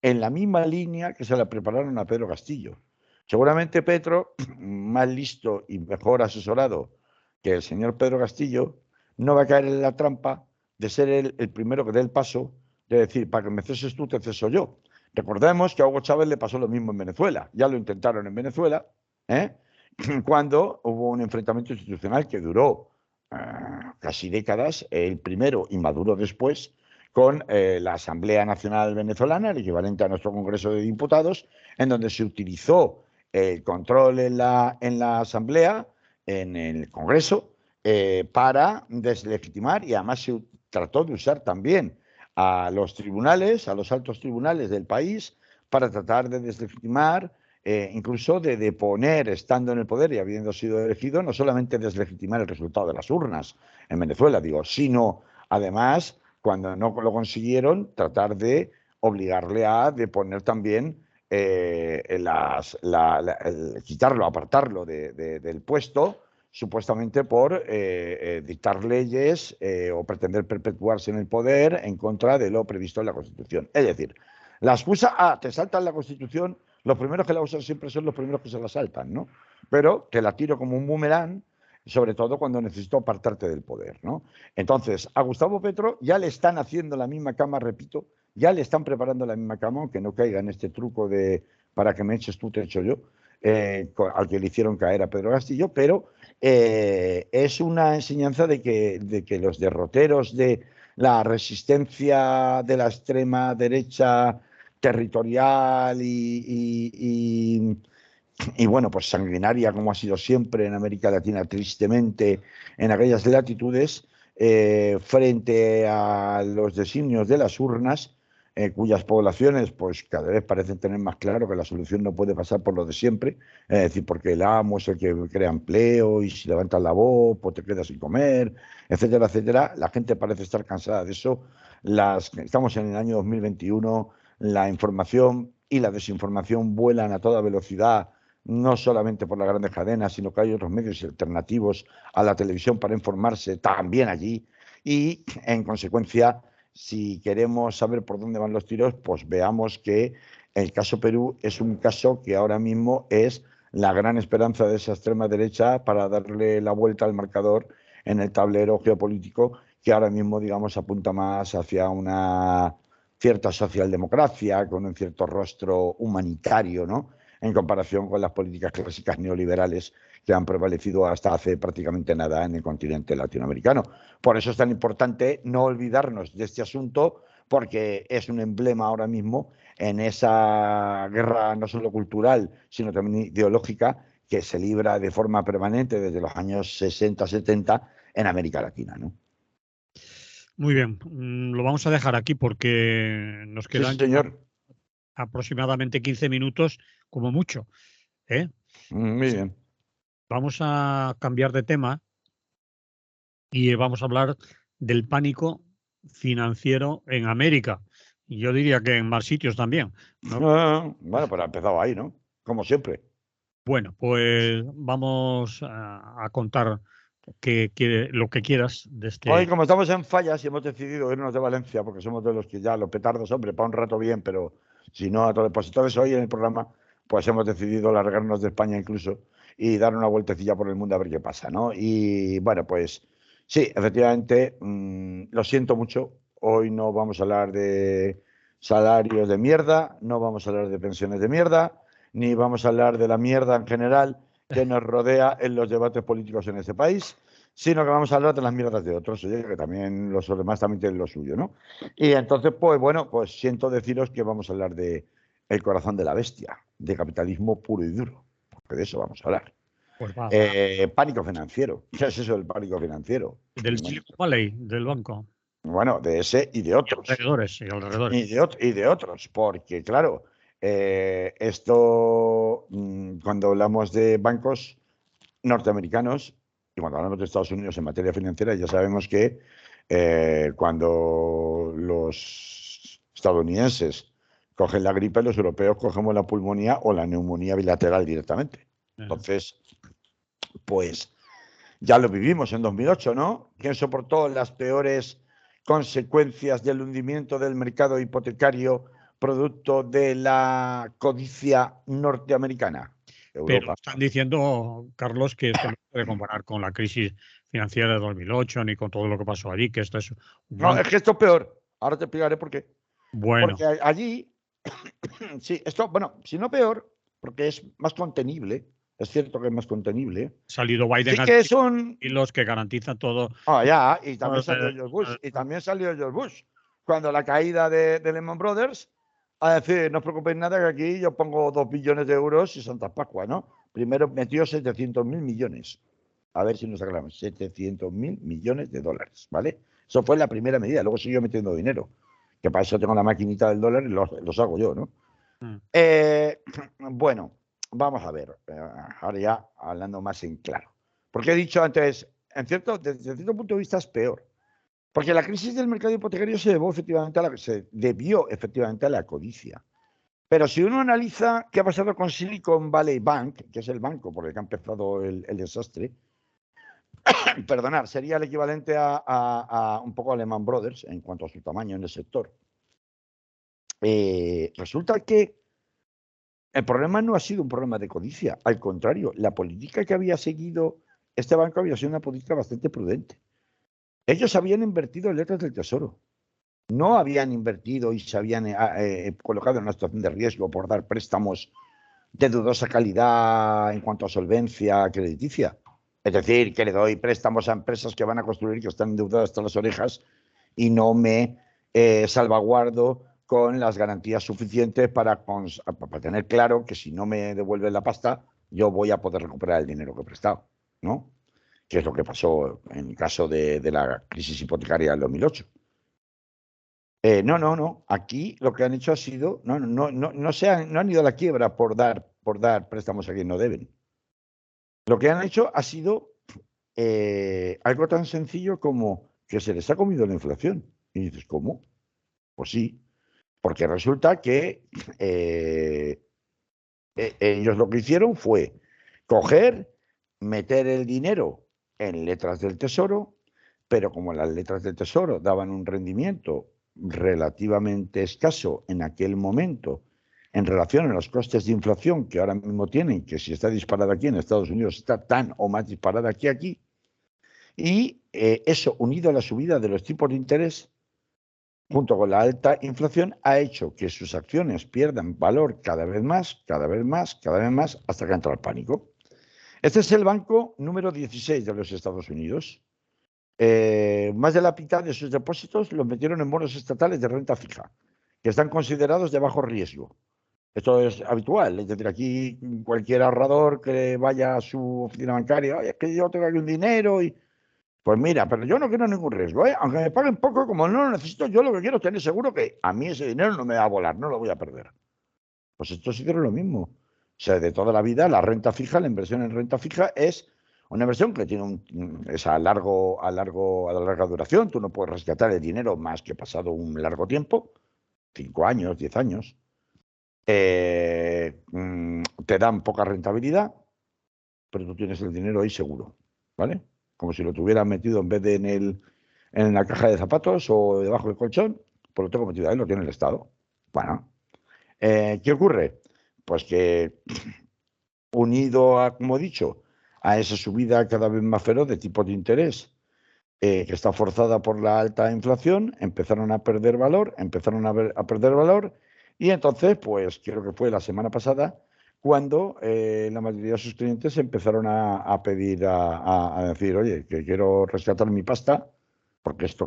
en la misma línea que se la prepararon a Pedro Castillo. Seguramente Petro, más listo y mejor asesorado que el señor Pedro Castillo, no va a caer en la trampa de ser el primero que dé el paso de decir, para que me ceses tú, te ceso yo. Recordemos que a Hugo Chávez le pasó lo mismo en Venezuela. Ya lo intentaron en Venezuela, cuando hubo un enfrentamiento institucional que duró casi décadas, el primero y Maduro después, con la Asamblea Nacional Venezolana, el equivalente a nuestro Congreso de Diputados, en donde se utilizó el control en la Asamblea, en el Congreso, para deslegitimar, y además se trató de usar también a los tribunales, a los altos tribunales del país, para tratar de deslegitimar, incluso de deponer, estando en el poder y habiendo sido elegido, no solamente deslegitimar el resultado de las urnas en Venezuela, digo, sino además, cuando no lo consiguieron, tratar de obligarle a deponer también quitarlo, apartarlo del puesto, supuestamente por dictar leyes o pretender perpetuarse en el poder en contra de lo previsto en la Constitución. Es decir, la excusa, te saltan la Constitución Los primeros que la usan siempre son los primeros que se la saltan, ¿no? Pero te la tiro como un boomerang, sobre todo cuando necesito apartarte del poder, ¿no? Entonces, a Gustavo Petro ya le están haciendo la misma cama, repito, ya le están preparando la misma cama, aunque no caiga en este truco de para que me eches tú, te echo yo, al que le hicieron caer a Pedro Castillo, pero es una enseñanza de que los derroteros de la resistencia de la extrema derecha territorial y bueno, pues sanguinaria como ha sido siempre en América Latina, tristemente, en aquellas latitudes, frente a los designios de las urnas, cuyas poblaciones pues cada vez parecen tener más claro que la solución no puede pasar por lo de siempre, es decir, porque el amo es el que crea empleo y si levantas la voz, pues te quedas sin comer, etcétera, etcétera. La gente parece estar cansada de eso. Estamos en el año 2021, la información y la desinformación vuelan a toda velocidad, no solamente por las grandes cadenas, sino que hay otros medios alternativos a la televisión para informarse también allí. Y, en consecuencia, si queremos saber por dónde van los tiros, pues veamos que el caso Perú es un caso que ahora mismo es la gran esperanza de esa extrema derecha para darle la vuelta al marcador en el tablero geopolítico que ahora mismo, digamos, apunta más hacia una cierta socialdemocracia, con un cierto rostro humanitario, ¿no? En comparación con las políticas clásicas neoliberales que han prevalecido hasta hace prácticamente nada en el continente latinoamericano. Por eso es tan importante no olvidarnos de este asunto, porque es un emblema ahora mismo en esa guerra no solo cultural, sino también ideológica que se libra de forma permanente desde los años 60-70 en América Latina, ¿no? Muy bien, lo vamos a dejar aquí porque nos Sí, quedan ya señor. aproximadamente 15 minutos como mucho, ¿eh? Muy bien. Vamos a cambiar de tema y vamos a hablar del pánico financiero en América. Y yo diría que en más sitios también, ¿no? Bueno, pues ha empezado ahí, ¿no? Como siempre. Bueno, pues vamos a contar lo que quieras de Hoy, este. como estamos en fallas y hemos decidido irnos de Valencia, porque somos de los que ya los petardos, hombre, para un rato bien, pero si no a todo. Pues entonces hoy en el programa, pues hemos decidido largarnos de España incluso y dar una vueltecilla por el mundo a ver qué pasa, ¿no? Y bueno, pues sí, efectivamente, lo siento mucho. Hoy no vamos a hablar de salarios de mierda, no vamos a hablar de pensiones de mierda, ni vamos a hablar de la mierda en general que nos rodea en los debates políticos en este país, sino que vamos a hablar de las mierdas de otros, oye, que también los demás también tienen lo suyo, ¿no? Y entonces, pues bueno, pues siento deciros que vamos a hablar de el corazón de la bestia, de capitalismo puro y duro, porque de eso vamos a hablar. Pues va, Pánico financiero. ¿Qué es eso del pánico financiero? del Silicon Valley, del banco, Bueno, de ese y de y otros. alrededores, y alrededores. Y de otros, porque claro, esto, cuando hablamos de bancos norteamericanos y cuando hablamos de Estados Unidos en materia financiera, ya sabemos que cuando los estadounidenses cogen la gripe, los europeos cogemos la pulmonía o la neumonía bilateral directamente. Entonces, pues ya lo vivimos en 2008, ¿no? ¿Quién soportó las peores consecuencias del hundimiento del mercado hipotecario producto de la codicia norteamericana? Pero Europa. están diciendo, Carlos, que esto no se puede comparar con la crisis financiera de 2008 ni con todo lo que pasó allí, que esto es un No, banco. es que esto es peor. Ahora te explicaré por qué. Bueno, Porque allí, sí, esto, bueno, si no peor, porque es más contenible, es cierto que es más contenible, ha salido Biden sí a que es decir, un. y los que garantizan todo. Ya, y también salió George Bush, y también salió George Bush, cuando la caída de Lehman Brothers, a decir, no os preocupéis nada que aquí yo pongo 2 billones de euros y Santa Pascua, ¿no? Primero metió 700.000 millones, a ver si nos aclaramos, 700.000 millones de dólares, ¿vale? Eso fue la primera medida, luego siguió metiendo dinero, que para eso tengo la maquinita del dólar y los hago yo, ¿no? Mm. Bueno, vamos a ver, ahora ya hablando más en claro. Porque he dicho antes, desde cierto punto de vista es peor. Porque la crisis del mercado hipotecario se debió efectivamente a la codicia. Pero si uno analiza qué ha pasado con Silicon Valley Bank, que es el banco por el que ha empezado el desastre, perdonar, sería el equivalente a un poco a Lehman Brothers en cuanto a su tamaño en el sector. Resulta que El problema no ha sido un problema de codicia, al contrario, la política que había seguido este banco había sido una política bastante prudente. Ellos habían invertido en letras del Tesoro, no habían invertido y se habían colocado en una situación de riesgo por dar préstamos de dudosa calidad en cuanto a solvencia crediticia. Es decir, que le doy préstamos a empresas que van a construir, que están endeudadas hasta las orejas y no me salvaguardo con las garantías suficientes para tener claro que si no me devuelven la pasta, yo voy a poder recuperar el dinero que he prestado, ¿no? Que es lo que pasó en el caso de la crisis hipotecaria del 2008. No. Aquí lo que han hecho ha sido, no han ido a la quiebra por dar préstamos a quien no deben. Lo que han hecho ha sido algo tan sencillo como que se les ha comido la inflación. Y dices, ¿cómo? Pues sí, porque resulta que ellos lo que hicieron fue coger, meter el dinero en letras del Tesoro, pero como las letras del Tesoro daban un rendimiento relativamente escaso en aquel momento en relación a los costes de inflación que ahora mismo tienen, que si está disparada aquí en Estados Unidos está tan o más disparada que aquí, y eso unido a la subida de los tipos de interés, junto con la alta inflación, ha hecho que sus acciones pierdan valor cada vez más, hasta que entra el pánico. Este es el banco número 16 de los Estados Unidos. Más de la mitad de sus depósitos los metieron en bonos estatales de renta fija, que están considerados de bajo riesgo. Esto es habitual, es decir, aquí cualquier ahorrador que vaya a su oficina bancaria, oye, es que yo tengo aquí un dinero y... Pues mira, pero yo no quiero ningún riesgo, ¿eh? Aunque me paguen poco, como no lo necesito, yo lo que quiero es tener seguro que a mí ese dinero no me va a volar, no lo voy a perder. Pues estos hicieron lo mismo. O sea, de toda la vida, la renta fija, la inversión en renta fija es una inversión que tiene es a larga duración. Tú no puedes rescatar el dinero más que pasado un largo tiempo, 5 años, 10 años. Te dan poca rentabilidad, pero tú tienes el dinero ahí seguro, ¿vale? Como si lo tuvieras metido en vez de en la caja de zapatos o debajo del colchón, pues lo tengo metido ahí, lo tiene el Estado. Bueno, ¿qué ocurre? Pues que unido a, como he dicho, a esa subida cada vez más feroz de tipos de interés, que está forzada por la alta inflación, empezaron a perder valor, y entonces, pues creo que fue la semana pasada, cuando la mayoría de sus clientes empezaron a pedir, a decir, oye, que quiero rescatar mi pasta, porque esto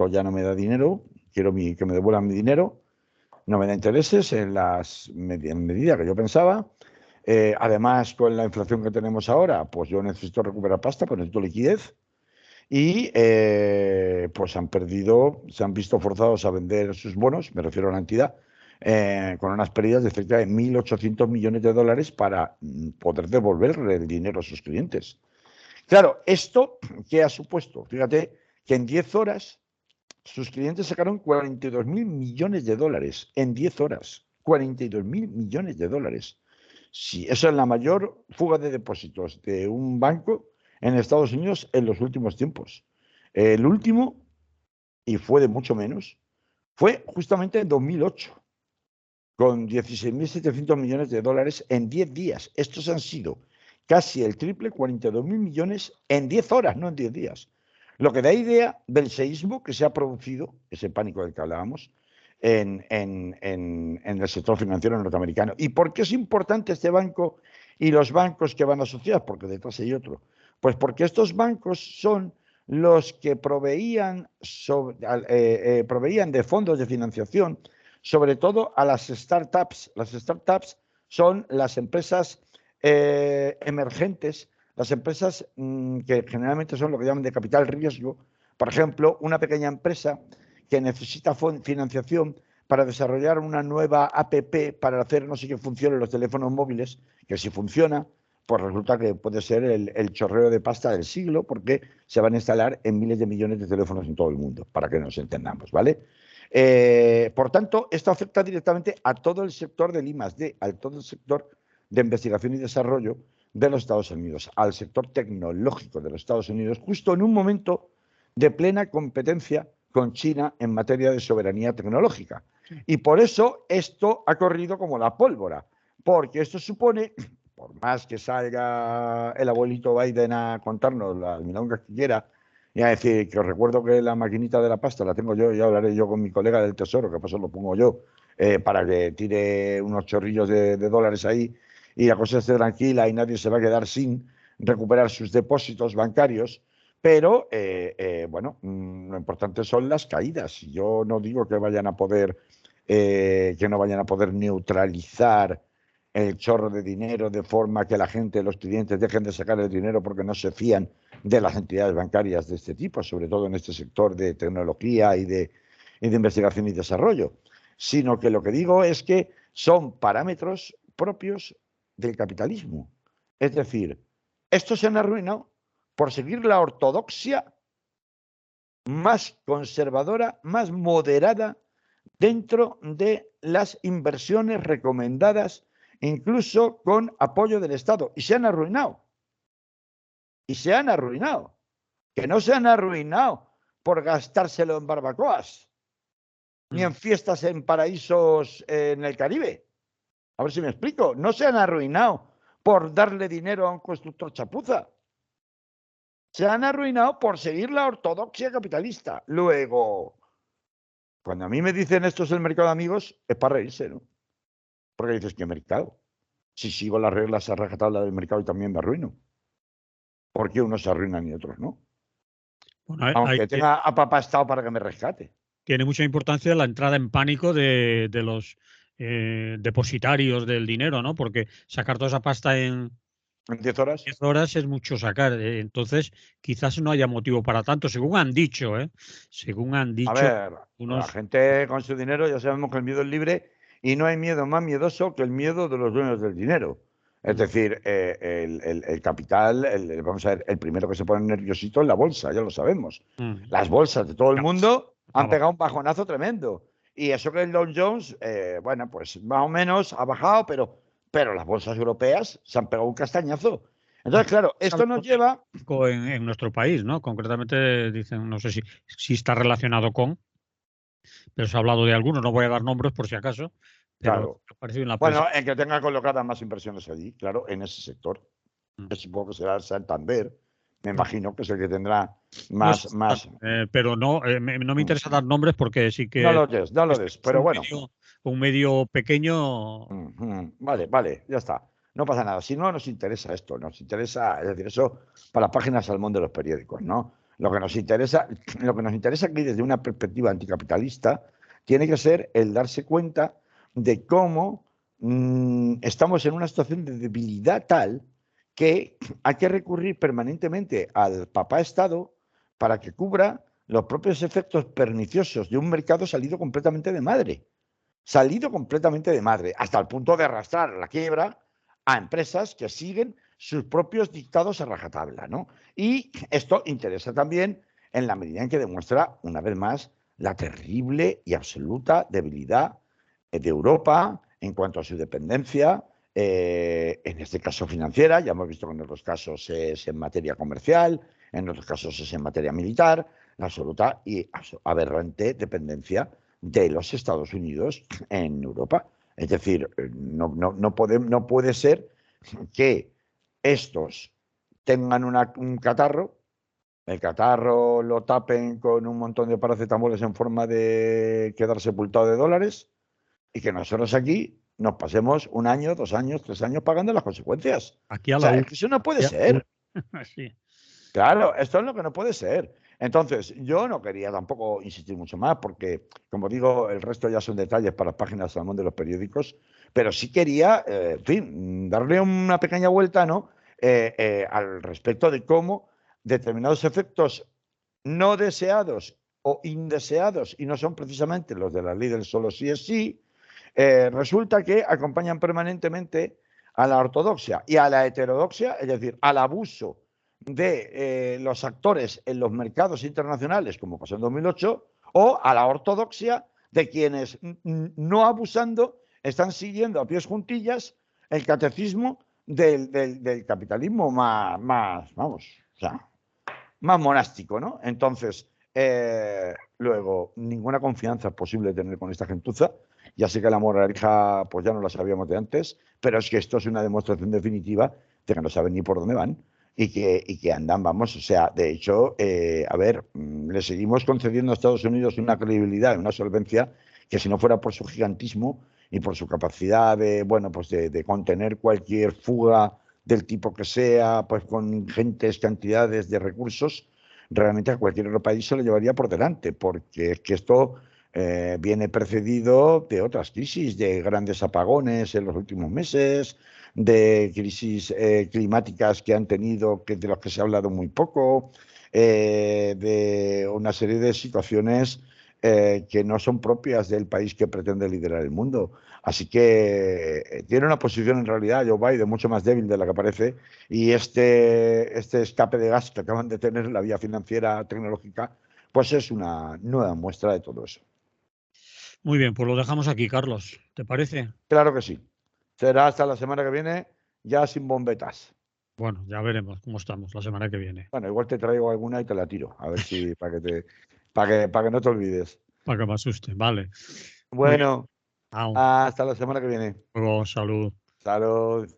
ya no me da dinero, quiero que me devuelvan mi dinero, no me da intereses en medida que yo pensaba. Además, con la inflación que tenemos ahora, pues yo necesito recuperar pasta, pues necesito liquidez. Y pues se han visto forzados a vender sus bonos, me refiero a la entidad, con unas pérdidas de cerca de 1.800 millones de dólares para poder devolverle el dinero a sus clientes. Claro, ¿esto qué ha supuesto? Fíjate que en 10 horas sus clientes sacaron 42.000 millones de dólares. En 10 horas, 42.000 millones de dólares. Sí, esa es la mayor fuga de depósitos de un banco en Estados Unidos en los últimos tiempos. El último, y fue de mucho menos, fue justamente en 2008, con 16.700 millones de dólares en 10 días. Estos han sido casi el triple, 42.000 millones en 10 horas, no en 10 días. Lo que da idea del seísmo que se ha producido, ese pánico del que hablábamos, en el sector financiero norteamericano. ¿Y por qué es importante este banco y los bancos que van asociados? Porque detrás hay otro. Pues porque estos bancos son los que proveían de fondos de financiación, sobre todo a las startups. Las startups son las empresas emergentes, las empresas que generalmente son lo que llaman de capital riesgo. Por ejemplo, una pequeña empresa que necesita financiación para desarrollar una nueva APP para hacer no sé qué funcione en los teléfonos móviles, que si funciona, pues resulta que puede ser el chorreo de pasta del siglo, porque se van a instalar en miles de millones de teléfonos en todo el mundo, para que nos entendamos, ¿vale? Por tanto, esto afecta directamente a todo el sector del I+D, a todo el sector de investigación y desarrollo de los Estados Unidos, al sector tecnológico de los Estados Unidos, justo en un momento de plena competencia con China en materia de soberanía tecnológica. Y por eso esto ha corrido como la pólvora. porque esto supone, por más que salga el abuelito Biden a contarnos las milongas que quiera, y a decir que os recuerdo que la maquinita de la pasta la tengo yo, y hablaré yo con mi colega del Tesoro, que paso lo pongo yo, para que tire unos chorrillos de dólares ahí y la cosa esté tranquila y nadie se va a quedar sin recuperar sus depósitos bancarios. Pero, bueno, lo importante son las caídas. Yo no digo que vayan a poder, que no vayan a poder neutralizar el chorro de dinero de forma que la gente, los clientes dejen de sacar el dinero porque no se fían de las entidades bancarias de este tipo, sobre todo en este sector de tecnología y de investigación y desarrollo, sino que lo que digo es que son parámetros propios del capitalismo. Es decir, estos se han arruinado por seguir la ortodoxia más conservadora, más moderada dentro de las inversiones recomendadas, incluso con apoyo del Estado. Y se han arruinado. Y se han arruinado. Que no se han arruinado por gastárselo en barbacoas, ni en fiestas en paraísos en el Caribe. A ver si me explico. No se han arruinado por darle dinero a un constructor chapuza. Se han arruinado por seguir la ortodoxia capitalista. Luego, cuando a mí me dicen esto es el mercado de amigos, es para reírse, ¿no? Porque dices, ¿qué mercado? Si sigo las reglas a rajatabla del mercado y también me arruino. ¿Por qué unos se arruinan y otros no? Bueno, Aunque tenga a papá Estado para que me rescate. tiene mucha importancia la entrada en pánico de los depositarios del dinero, ¿no? Porque sacar toda esa pasta en ¿En 10 horas? 10 horas es mucho sacar. Entonces, quizás no haya motivo para tanto, según han dicho, ¿eh? Según han A dicho ver, la unos. gente con su dinero ya sabemos que el miedo es libre y no hay miedo más miedoso que el miedo de los dueños del dinero. Es decir, el capital, vamos a ver, el primero que se pone nerviosito es la bolsa, ya lo sabemos. Las bolsas de todo el mundo han pegado un bajonazo tremendo. Y eso que el Dow Jones, bueno, pues más o menos ha bajado, pero las bolsas europeas se han pegado un castañazo. Entonces, claro, esto nos lleva. En nuestro país, ¿no? Concretamente dicen, no sé si está relacionado con, pero se ha hablado de algunos, no voy a dar nombres por si acaso, pero Claro. ha aparecido en la prensa. Bueno, en que tenga colocadas más inversiones allí, claro, en ese sector. Yo supongo que será el Santander. Me imagino que es el que tendrá más. Pero no, no me interesa dar nombres porque sí No que lo des, no lo des, pero bueno. Un medio pequeño. Vale, ya está. No pasa nada. Si no nos interesa esto, nos interesa, es decir, eso para la página salmón de los periódicos, ¿no? Lo que nos interesa aquí desde una perspectiva anticapitalista tiene que ser el darse cuenta de cómo estamos en una situación de debilidad tal que hay que recurrir permanentemente al papá Estado para que cubra los propios efectos perniciosos de un mercado salido completamente de madre. Salido completamente de madre, hasta el punto de arrastrar a la quiebra a empresas que siguen sus propios dictados a rajatabla, ¿no? Y esto interesa también en la medida en que demuestra, una vez más, la terrible y absoluta debilidad de Europa en cuanto a su dependencia, en este caso financiera, ya hemos visto que en otros casos es en materia comercial, en otros casos es en materia militar, la absoluta y aberrante dependencia de los Estados Unidos en Europa. Es decir, no puede ser que estos tengan un catarro, el catarro lo tapen con un montón de paracetamoles en forma de quedar sepultado de dólares y que nosotros aquí nos pasemos 1 año, 2 años, 3 años pagando las consecuencias. Aquí a O la sea, es que eso no puede ser. Sí. Claro, esto es lo que no puede ser. Entonces, yo no quería tampoco insistir mucho más porque, como digo, el resto ya son detalles para las páginas salmón de los periódicos, pero sí quería, en fin, darle una pequeña vuelta, ¿no? Al respecto de cómo determinados efectos no deseados o indeseados, y no son precisamente los de la ley del solo sí es sí, resulta que acompañan permanentemente a la ortodoxia y a la heterodoxia, es decir, al abuso de los actores en los mercados internacionales, como pasó en 2008, o a la ortodoxia de quienes, no abusando, están siguiendo a pies juntillas el catecismo del capitalismo más, vamos, o sea, más monástico, ¿no? Entonces, Luego, ninguna confianza es posible tener con esta gentuza. Ya sé que la moraleja, pues ya no la sabíamos de antes, pero es que esto es una demostración definitiva de que no saben ni por dónde van y que andan, vamos, o sea, de hecho, a ver, le seguimos concediendo a Estados Unidos una credibilidad, una solvencia, que si no fuera por su gigantismo y por su capacidad de, bueno, pues de contener cualquier fuga del tipo que sea, pues con ingentes cantidades de recursos, realmente a cualquier otro país se lo llevaría por delante, porque es que esto viene precedido de otras crisis, de grandes apagones en los últimos meses, de crisis climáticas que han tenido, de los que se ha hablado muy poco, de una serie de situaciones que no son propias del país que pretende liderar el mundo. Así que tiene una posición en realidad, Joe Biden, mucho más débil de la que parece, y este escape de gas que acaban de tener en la vía financiera tecnológica, pues es una nueva muestra de todo eso. Muy bien, pues lo dejamos aquí, Carlos. ¿Te parece? Claro que sí. Será hasta la semana que viene, ya sin bombetas. Bueno, ya veremos cómo estamos la semana que viene. Bueno, igual te traigo alguna y te la tiro, a ver si para que no te olvides. Para que me asuste. Vale. Muy bien. Bueno, Chao. hasta la semana que viene. Luego, salud. Salud.